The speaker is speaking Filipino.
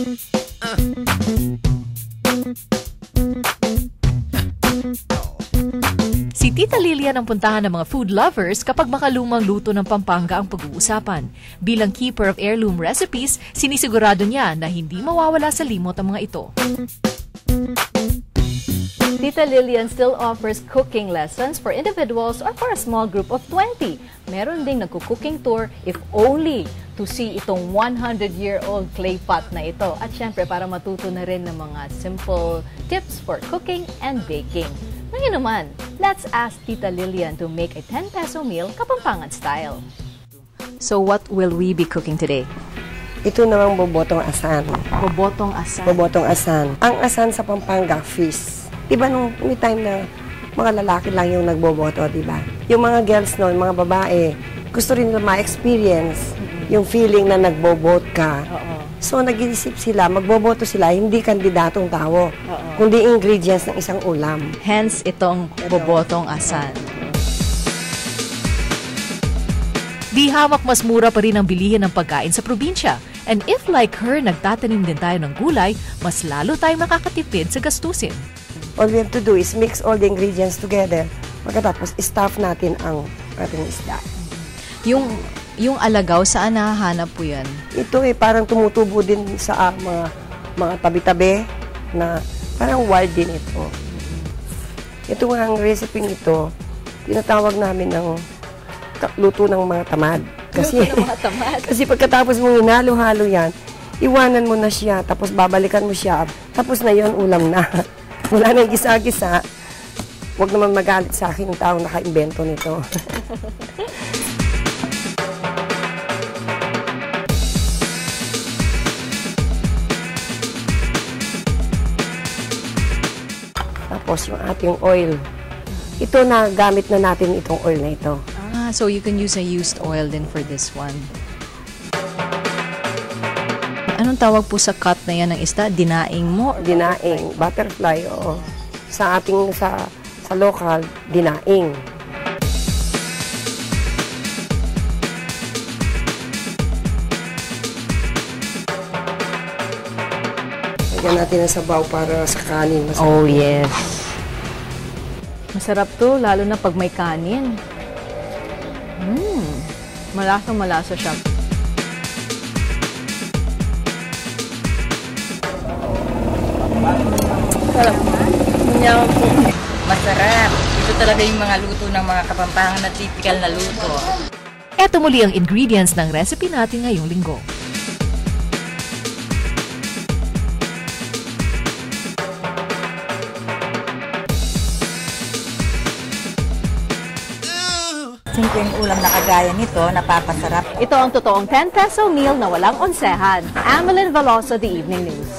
Si Tita Lilian ang puntahan ng mga food lovers kapag makalumang luto ng Pampanga ang pag-uusapan. Bilang keeper of heirloom recipes, sinisigurado niya na hindi mawawala sa limot ang mga ito. Tita Lilian still offers cooking lessons for individuals or for a small group of 20. Meron ding nagko-cooking tour if only to see itong 100-year-old clay pot na ito. At syempre para matuto na rin ng mga simple tips for cooking and baking. Ngayon naman, let's ask Tita Lilian to make a 10 peso meal Kapampangan style. So what will we be cooking today? Ito namang bobotong asan. Bobotong asan. Bobotong asan. Ang asan sa Pampanga, fish. Diba nung may time na mga lalaki lang yung nagboboto, diba? Yung mga girls noon, mga babae, gusto rin nila ma-experience yung feeling na nagboboto ka. So, nag-iisip sila, magboboto sila, hindi kandidatong tao, kundi ingredients ng isang ulam. Hence, itong bobotong asan. Di hamak mas mura pa rin ang bilihin ng pagkain sa probinsya. And if like her, nagtatanim din tayo ng gulay, mas lalo tayong makakatipid sa gastusin. All we have to do is mix all the ingredients together. Pagkatapos, stuff natin ang ating isda. Yung alagaw, saan nahahanap po yan? Ito parang tumutubo din sa mga tabi-tabi na parang wild din ito. Ito nga ang recipe nito, tinatawag namin ng luto ng mga tamad. Kasi, luto ng mga tamad? Kasi pagkatapos mo hinalo-halo yan, iwanan mo na siya, tapos babalikan mo siya, tapos na yon ulam na. Wala nang gisa-gisa. Huwag naman magalit sa akin yung taong naka-imbento nito. Tapos yung ating oil. Ito na, gamit na natin itong oil na ito. Ah, so you can use a used oil din for this one. Anong tawag po sa cut na yan ng isda? Dinaing mo? Dinaing. Butterfly, oo. Sa ating, sa local, dinaing. Lagyan natin ang sabaw para sa kanin. Masarap. Oh, yes. Masarap to, lalo na pag may kanin. Malasa-malasa siya. Sarap. Masarap. Ito talaga yung mga luto ng mga Kapampangan na typical na luto. Eto muli ang ingredients ng recipe natin ngayong linggo. Simpleng ulam na kagaya nito, napapasarap. Ito ang totoong 10 peso meal na walang onsehan. Amelin Veloso, The Evening News.